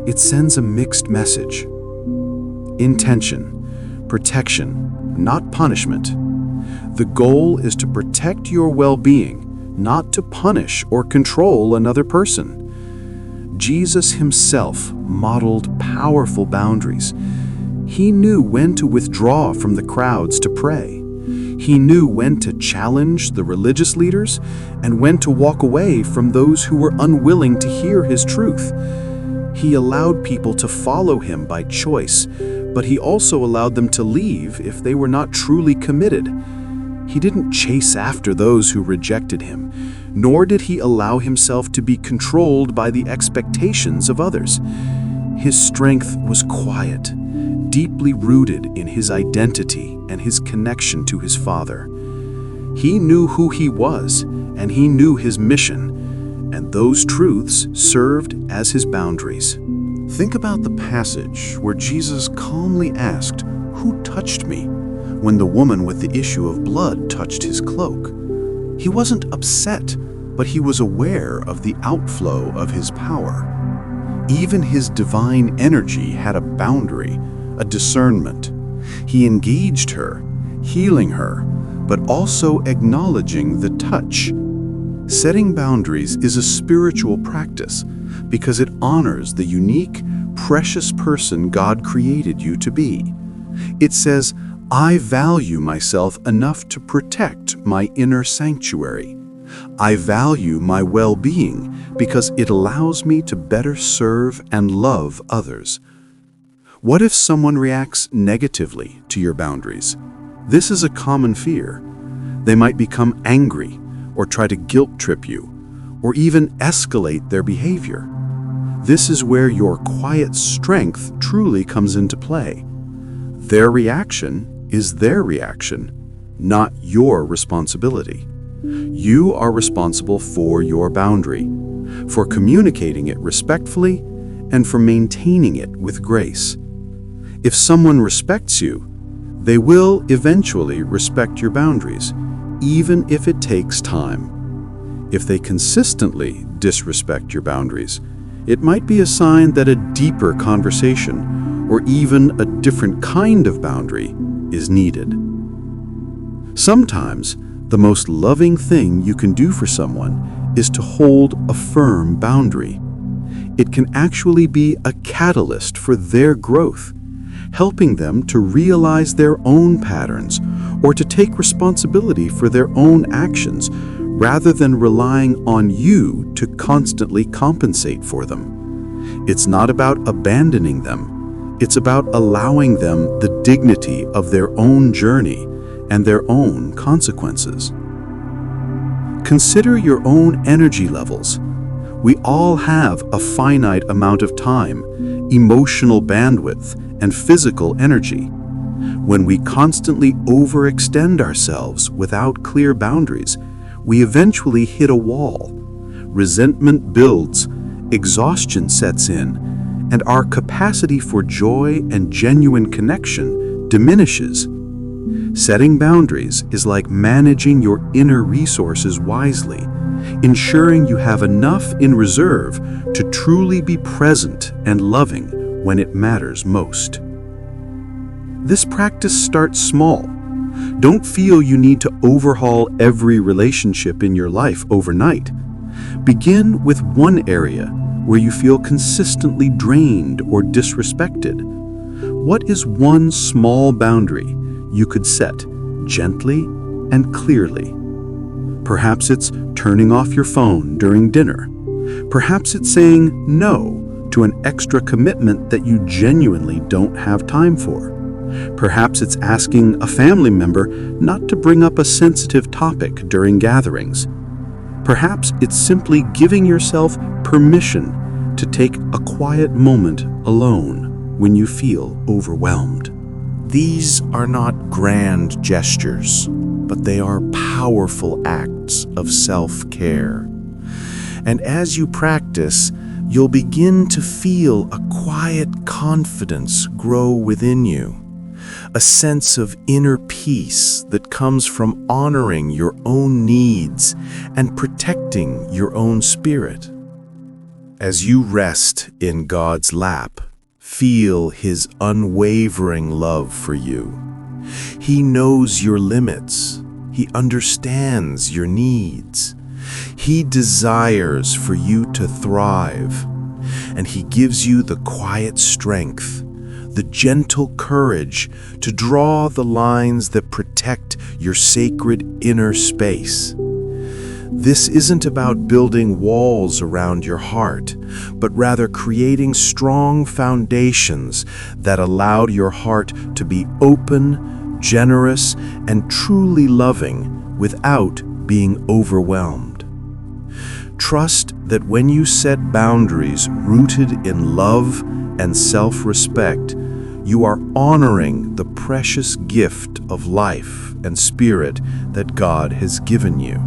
it sends a mixed message. Intention. Protection, not punishment. The goal is to protect your well-being, not to punish or control another person. Jesus himself modeled powerful boundaries. He knew when to withdraw from the crowds to pray. He knew when to challenge the religious leaders and when to walk away from those who were unwilling to hear his truth. He allowed people to follow him by choice, but he also allowed them to leave if they were not truly committed. He didn't chase after those who rejected him, nor did he allow himself to be controlled by the expectations of others. His strength was quiet, deeply rooted in his identity and his connection to his Father. He knew who he was, and he knew his mission, and those truths served as his boundaries. Think about the passage where Jesus calmly asked, "Who touched me?" when the woman with the issue of blood touched his cloak. He wasn't upset, but he was aware of the outflow of his power. Even his divine energy had a boundary, a discernment. He engaged her, healing her, but also acknowledging the touch. Setting boundaries is a spiritual practice because it honors the unique, precious person God created you to be. It says, "I value myself enough to protect my inner sanctuary. I value my well-being because it allows me to better serve and love others. What if someone reacts negatively to your boundaries? This is a common fear. They might become angry or try to guilt trip you, or even escalate their behavior. This is where your quiet strength truly comes into play. Their reaction is their reaction, not your responsibility. You are responsible for your boundary, for communicating it respectfully, and for maintaining it with grace. If someone respects you, they will eventually respect your boundaries, even if it takes time. If they consistently disrespect your boundaries, it might be a sign that a deeper conversation, or even a different kind of boundary, is needed. Sometimes, the most loving thing you can do for someone is to hold a firm boundary. It can actually be a catalyst for their growth, helping them to realize their own patterns or to take responsibility for their own actions rather than relying on you to constantly compensate for them. It's not about abandoning them. It's about allowing them the dignity of their own journey and their own consequences. Consider your own energy levels. We all have a finite amount of time, emotional bandwidth, and physical energy. When we constantly overextend ourselves without clear boundaries, we eventually hit a wall. Resentment builds, exhaustion sets in, and our capacity for joy and genuine connection diminishes. Setting boundaries is like managing your inner resources wisely, ensuring you have enough in reserve to truly be present and loving when it matters most. This practice starts small. Don't feel you need to overhaul every relationship in your life overnight. Begin with one area where you feel consistently drained or disrespected. What is one small boundary you could set gently and clearly? Perhaps it's turning off your phone during dinner. Perhaps it's saying no to an extra commitment that you genuinely don't have time for. Perhaps it's asking a family member not to bring up a sensitive topic during gatherings. Perhaps it's simply giving yourself permission to take a quiet moment alone when you feel overwhelmed. These are not grand gestures, but they are powerful acts of self-care. And as you practice, you'll begin to feel a quiet confidence grow within you, a sense of inner peace that comes from honoring your own needs and protecting your own spirit. As you rest in God's lap, feel His unwavering love for you. He knows your limits. He understands your needs. He desires for you to thrive, and He gives you the quiet strength, the gentle courage to draw the lines that protect your sacred inner space. This isn't about building walls around your heart, but rather creating strong foundations that allow your heart to be open, generous, and truly loving without being overwhelmed. Trust that when you set boundaries rooted in love and self-respect, you are honoring the precious gift of life and spirit that God has given you.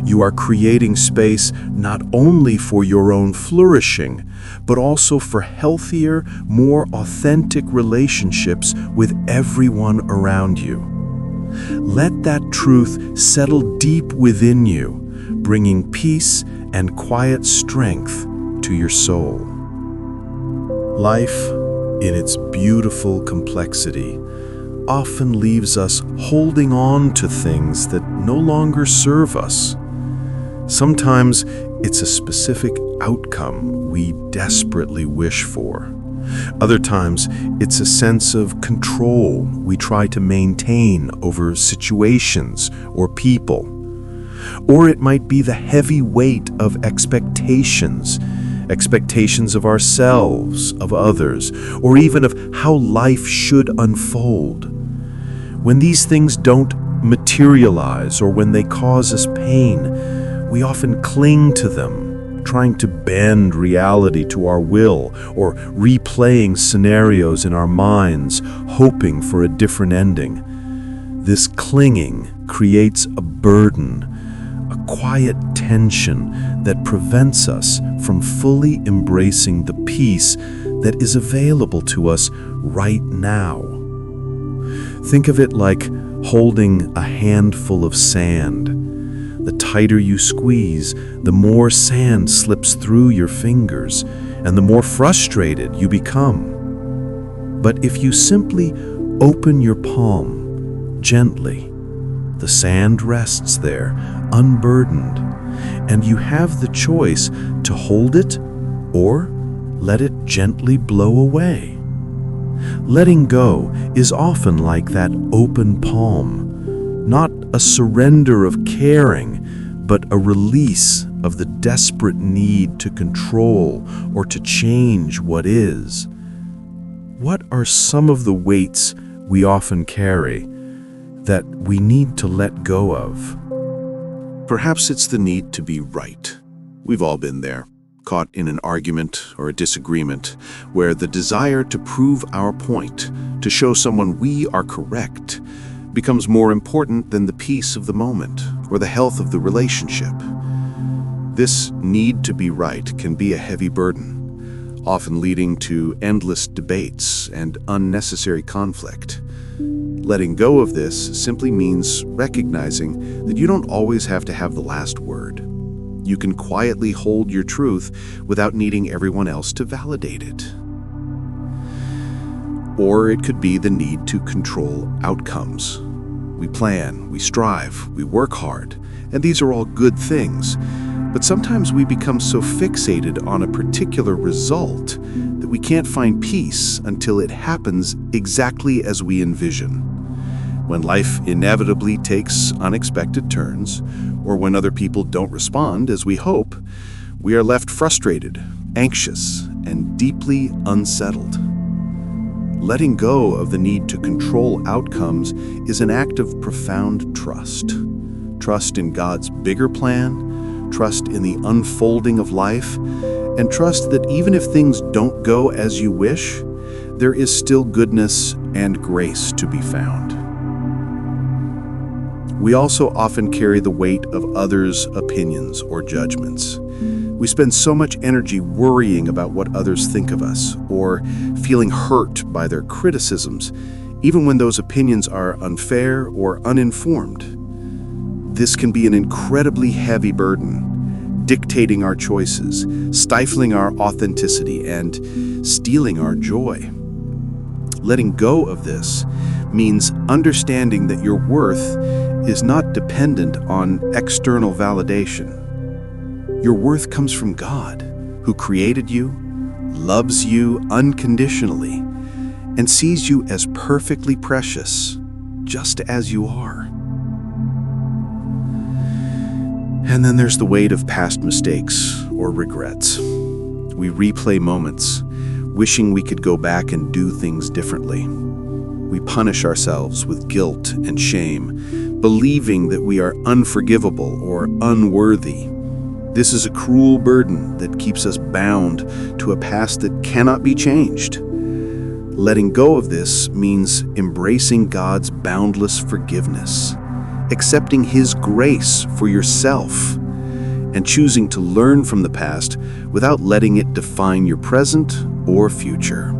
You are creating space not only for your own flourishing, but also for healthier, more authentic relationships with everyone around you. Let that truth settle deep within you, bringing peace and quiet strength to your soul. Life, in its beautiful complexity, often leaves us holding on to things that no longer serve us. Sometimes it's a specific outcome we desperately wish for. Other times it's a sense of control we try to maintain over situations or people. Or it might be the heavy weight of expectations of ourselves, of others, or even of how life should unfold. When these things don't materialize or when they cause us pain, we often cling to them, trying to bend reality to our will or replaying scenarios in our minds, hoping for a different ending. This clinging creates a burden, a quiet tension that prevents us from fully embracing the peace that is available to us right now. Think of it like holding a handful of sand. The tighter you squeeze, the more sand slips through your fingers, and the more frustrated you become. But if you simply open your palm gently, the sand rests there, unburdened, and you have the choice to hold it or let it gently blow away. Letting go is often like that open palm, not a surrender of caring, but a release of the desperate need to control or to change what is. What are some of the weights we often carry that we need to let go of? Perhaps it's the need to be right. We've all been there, caught in an argument or a disagreement, where the desire to prove our point, to show someone we are correct, becomes more important than the peace of the moment or the health of the relationship. This need to be right can be a heavy burden, often leading to endless debates and unnecessary conflict. Letting go of this simply means recognizing that you don't always have to have the last word. You can quietly hold your truth without needing everyone else to validate it. Or it could be the need to control outcomes. We plan, we strive, we work hard, and these are all good things. But sometimes we become so fixated on a particular result that we can't find peace until it happens exactly as we envision. When life inevitably takes unexpected turns, or when other people don't respond as we hope, we are left frustrated, anxious, and deeply unsettled. Letting go of the need to control outcomes is an act of profound trust. Trust in God's bigger plan, trust in the unfolding of life, and trust that even if things don't go as you wish, there is still goodness and grace to be found. We also often carry the weight of others' opinions or judgments. We spend so much energy worrying about what others think of us, or feeling hurt by their criticisms, even when those opinions are unfair or uninformed. This can be an incredibly heavy burden, dictating our choices, stifling our authenticity, and stealing our joy. Letting go of this means understanding that your worth is not dependent on external validation. Your worth comes from God, who created you, loves you unconditionally, and sees you as perfectly precious, just as you are. And then there's the weight of past mistakes or regrets. We replay moments, wishing we could go back and do things differently. We punish ourselves with guilt and shame, believing that we are unforgivable or unworthy. This is a cruel burden that keeps us bound to a past that cannot be changed. Letting go of this means embracing God's boundless forgiveness, accepting His grace for yourself, and choosing to learn from the past without letting it define your present or future.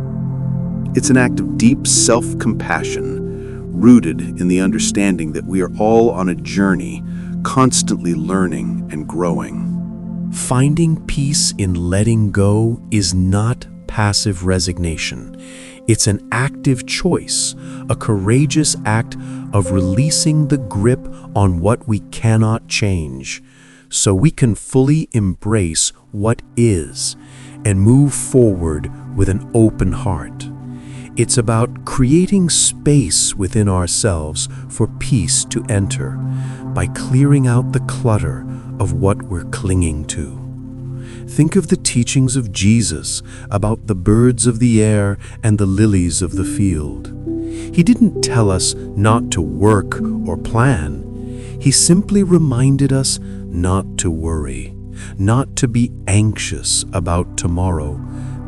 It's an act of deep self-compassion, rooted in the understanding that we are all on a journey, constantly learning and growing. Finding peace in letting go is not passive resignation. It's an active choice, a courageous act of releasing the grip on what we cannot change, so we can fully embrace what is and move forward with an open heart. It's about creating space within ourselves for peace to enter by clearing out the clutter of what we're clinging to. Think of the teachings of Jesus about the birds of the air and the lilies of the field. He didn't tell us not to work or plan. He simply reminded us not to worry, not to be anxious about tomorrow,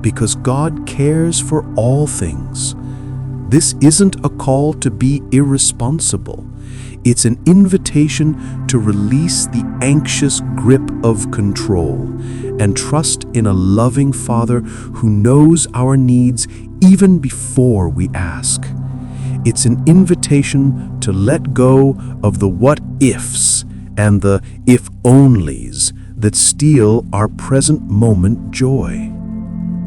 because God cares for all things. This isn't a call to be irresponsible. It's an invitation to release the anxious grip of control and trust in a loving Father who knows our needs even before we ask. It's an invitation to let go of the what-ifs and the if-onlys that steal our present moment joy.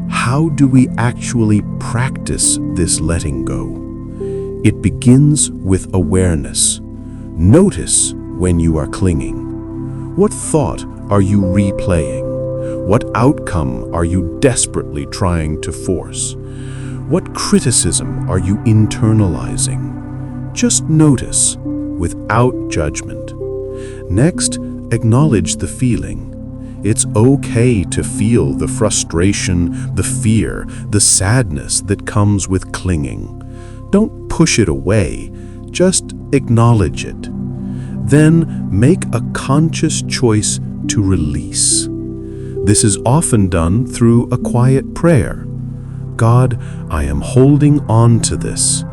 How do we actually practice this letting go? It begins with awareness. Notice when you are clinging. What thought are you replaying? What outcome are you desperately trying to force? What criticism are you internalizing? Just notice, without judgment. Next, acknowledge the feeling. It's okay to feel the frustration, the fear, the sadness that comes with clinging. Don't push it away, just acknowledge it. Then make a conscious choice to release. This is often done through a quiet prayer. God, I am holding on to this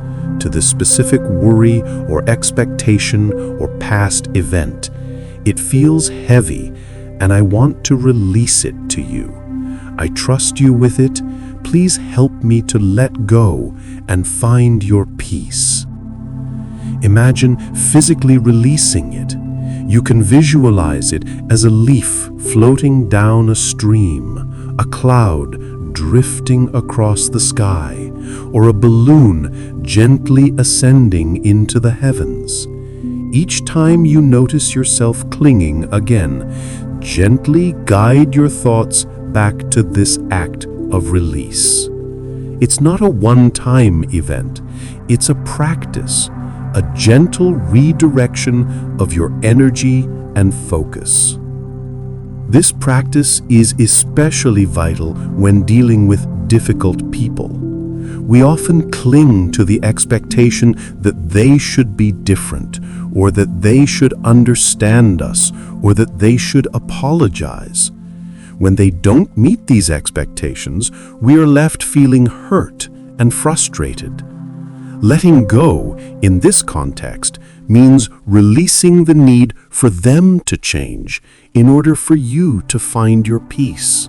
specific worry or expectation or past event. It feels heavy, and I want to release it to you. I trust you with it. Please help me to let go and find your peace. Imagine physically releasing it. You can visualize it as a leaf floating down a stream, a cloud drifting across the sky, or a balloon gently ascending into the heavens. Each time you notice yourself clinging again, gently guide your thoughts back to this act of release. It's not a one-time event. It's a practice, a gentle redirection of your energy and focus. This practice is especially vital when dealing with difficult people. We often cling to the expectation that they should be different, or that they should understand us, or that they should apologize. When they don't meet these expectations, we are left feeling hurt and frustrated. Letting go, in this context, means releasing the need for them to change in order for you to find your peace.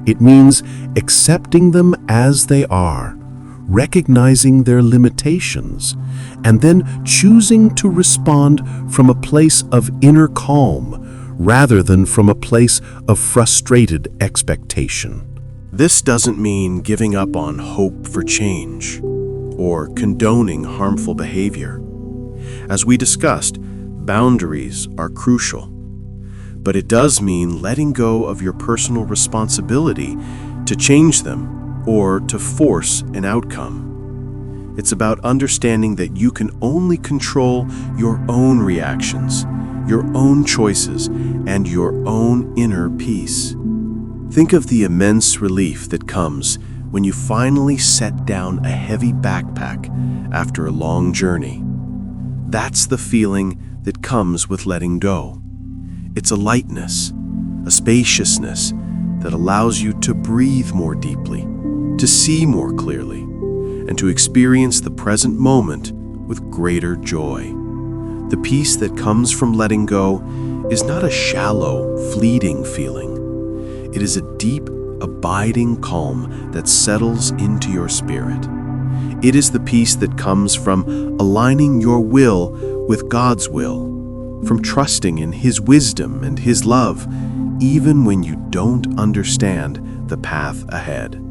It means accepting them as they are, recognizing their limitations, and then choosing to respond from a place of inner calm rather than from a place of frustrated expectation. This doesn't mean giving up on hope for change or condoning harmful behavior. As we discussed, boundaries are crucial. But it does mean letting go of your personal responsibility to change them or to force an outcome. It's about understanding that you can only control your own reactions, your own choices, and your own inner peace. Think of the immense relief that comes when you finally set down a heavy backpack after a long journey. That's the feeling that comes with letting go. It's a lightness, a spaciousness that allows you to breathe more deeply, to see more clearly, and to experience the present moment with greater joy. The peace that comes from letting go is not a shallow, fleeting feeling. It is a deep, abiding calm that settles into your spirit. It is the peace that comes from aligning your will with God's will, from trusting in His wisdom and His love, even when you don't understand the path ahead.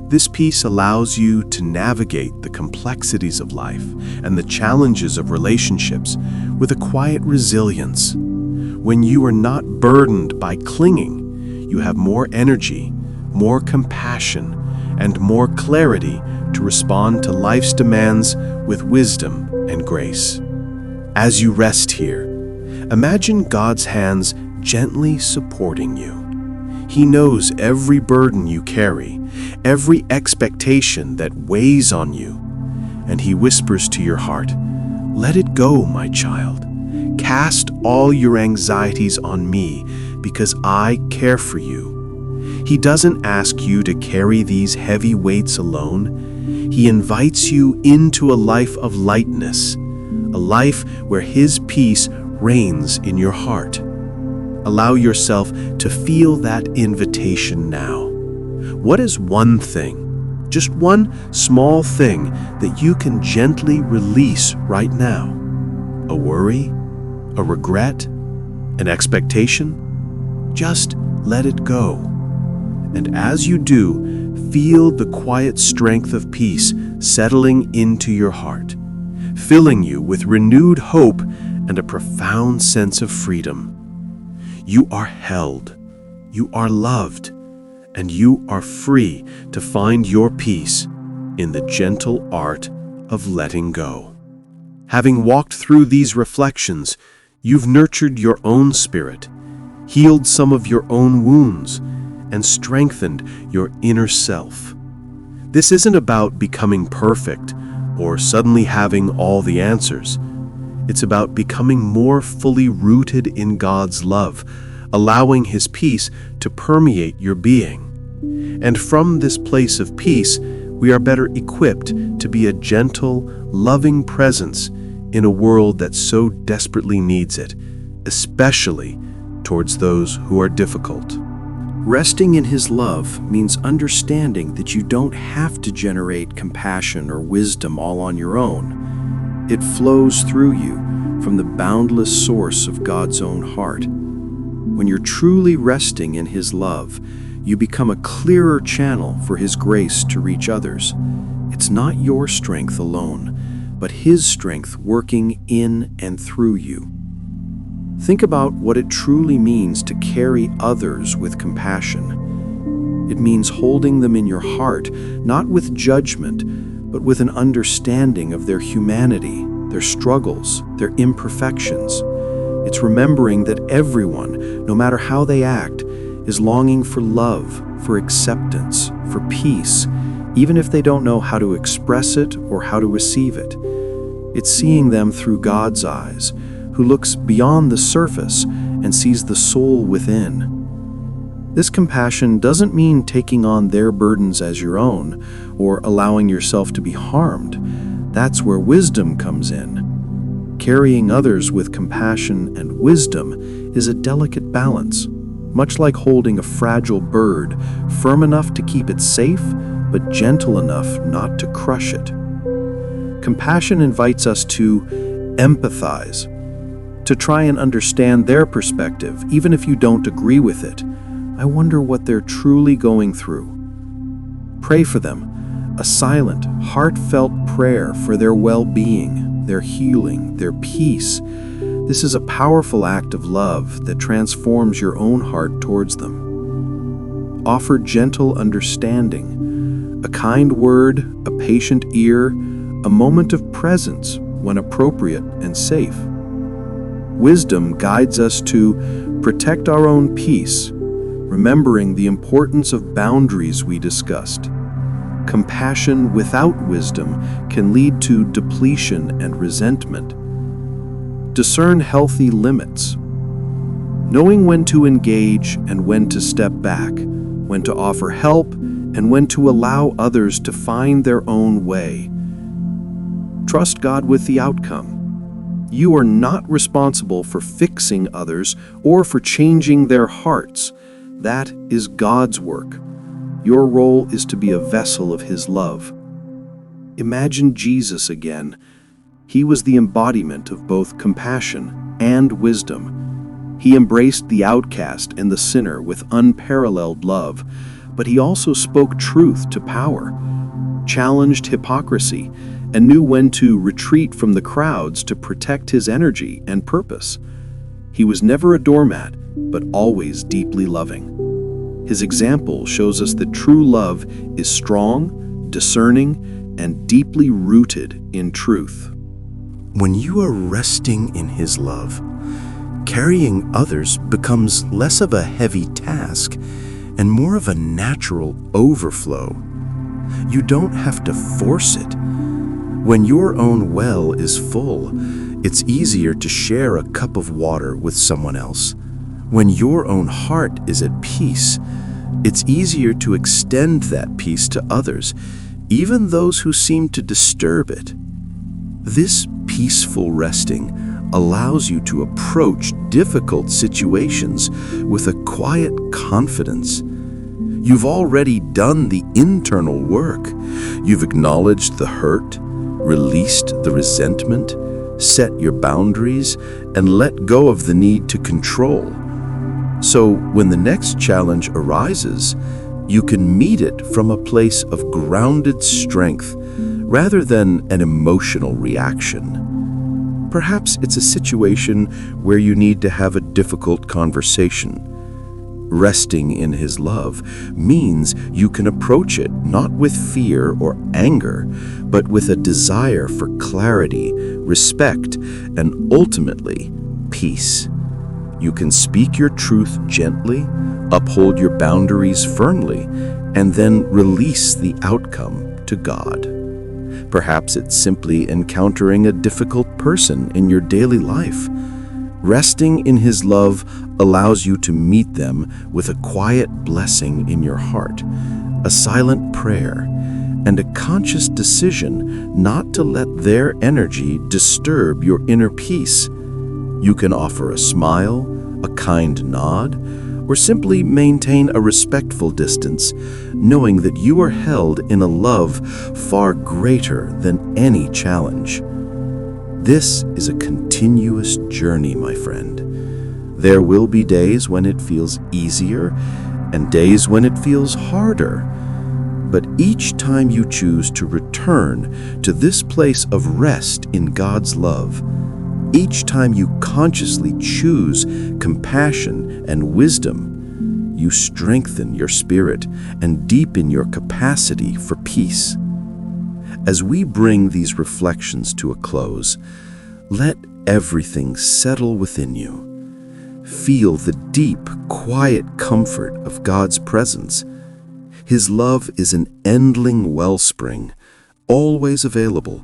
This peace allows you to navigate the complexities of life and the challenges of relationships with a quiet resilience. When you are not burdened by clinging, you have more energy, more compassion, and more clarity to respond to life's demands with wisdom and grace. As you rest here, imagine God's hands gently supporting you. He knows every burden you carry, every expectation that weighs on you, and He whispers to your heart, "Let it go, my child. Cast all your anxieties on me because I care for you." He doesn't ask you to carry these heavy weights alone. He invites you into a life of lightness, a life where His peace reigns in your heart. Allow yourself to feel that invitation now. What is one thing, just one small thing, that you can gently release right now? A worry? A regret? An expectation? Just let it go. And as you do, feel the quiet strength of peace settling into your heart, filling you with renewed hope and a profound sense of freedom. You are held, you are loved, and you are free to find your peace in the gentle art of letting go. Having walked through these reflections, you've nurtured your own spirit, healed some of your own wounds, and strengthened your inner self. This isn't about becoming perfect or suddenly having all the answers. It's about becoming more fully rooted in God's love, allowing His peace to permeate your being. And from this place of peace, we are better equipped to be a gentle, loving presence in a world that so desperately needs it, especially towards those who are difficult. Resting in His love means understanding that you don't have to generate compassion or wisdom all on your own. It flows through you from the boundless source of God's own heart. When you're truly resting in His love, you become a clearer channel for His grace to reach others. It's not your strength alone, but His strength working in and through you. Think about what it truly means to carry others with compassion. It means holding them in your heart, not with judgment, but with an understanding of their humanity, their struggles, their imperfections. It's remembering that everyone, no matter how they act, is longing for love, for acceptance, for peace, even if they don't know how to express it or how to receive it. It's seeing them through God's eyes, who looks beyond the surface and sees the soul within. This compassion doesn't mean taking on their burdens as your own or allowing yourself to be harmed. That's where wisdom comes in. Carrying others with compassion and wisdom is a delicate balance, much like holding a fragile bird, firm enough to keep it safe, but gentle enough not to crush it. Compassion invites us to empathize, to try and understand their perspective, even if you don't agree with it. I wonder what they're truly going through. Pray for them, a silent, heartfelt prayer for their well-being, their healing, their peace. This is a powerful act of love that transforms your own heart towards them. Offer gentle understanding, a kind word, a patient ear, a moment of presence when appropriate and safe. Wisdom guides us to protect our own peace, remembering the importance of boundaries we discussed. Compassion without wisdom can lead to depletion and resentment. Discern healthy limits, knowing when to engage and when to step back, when to offer help and when to allow others to find their own way. Trust God with the outcome. You are not responsible for fixing others or for changing their hearts. That is God's work. Your role is to be a vessel of His love. Imagine Jesus again. He was the embodiment of both compassion and wisdom. He embraced the outcast and the sinner with unparalleled love, but He also spoke truth to power, challenged hypocrisy, and knew when to retreat from the crowds to protect His energy and purpose. He was never a doormat, but always deeply loving. His example shows us that true love is strong, discerning, and deeply rooted in truth. When you are resting in His love, carrying others becomes less of a heavy task and more of a natural overflow. You don't have to force it. When your own well is full, it's easier to share a cup of water with someone else. When your own heart is at peace, it's easier to extend that peace to others, even those who seem to disturb it. This peaceful resting allows you to approach difficult situations with a quiet confidence. You've already done the internal work. You've acknowledged the hurt, released the resentment, set your boundaries, and let go of the need to control. So when the next challenge arises, you can meet it from a place of grounded strength rather than an emotional reaction. Perhaps it's a situation where you need to have a difficult conversation. Resting in His love means you can approach it not with fear or anger, but with a desire for clarity, respect, and ultimately, peace. You can speak your truth gently, uphold your boundaries firmly, and then release the outcome to God. Perhaps it's simply encountering a difficult person in your daily life. Resting in His love allows you to meet them with a quiet blessing in your heart, a silent prayer, and a conscious decision not to let their energy disturb your inner peace. You can offer a smile, a kind nod, or simply maintain a respectful distance, knowing that you are held in a love far greater than any challenge. This is a continuous journey, my friend. There will be days when it feels easier and days when it feels harder. But each time you choose to return to this place of rest in God's love, each time you consciously choose compassion and wisdom, you strengthen your spirit and deepen your capacity for peace. As we bring these reflections to a close, let everything settle within you. Feel the deep, quiet comfort of God's presence. His love is an endling wellspring, always available,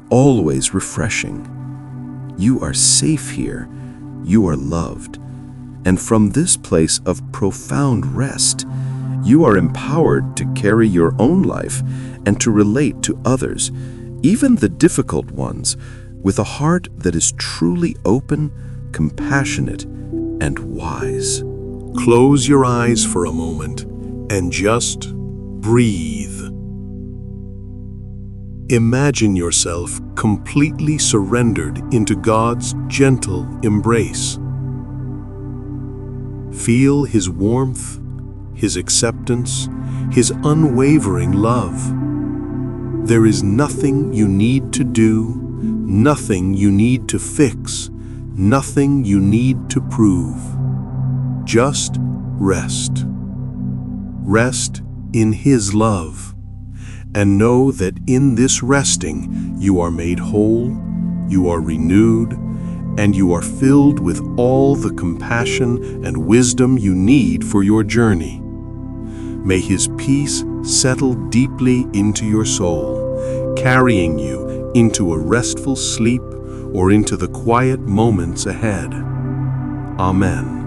always refreshing. You are safe here. You are loved. And from this place of profound rest, you are empowered to carry your own life and to relate to others, even the difficult ones, with a heart that is truly open, compassionate, and wise. Close your eyes for a moment and just breathe. Imagine yourself completely surrendered into God's gentle embrace. Feel His warmth, His acceptance, His unwavering love. There is nothing you need to do, nothing you need to fix, nothing you need to prove. Just rest. Rest in His love. And know that in this resting, you are made whole, you are renewed, and you are filled with all the compassion and wisdom you need for your journey. May His peace settle deeply into your soul, carrying you into a restful sleep or into the quiet moments ahead. Amen.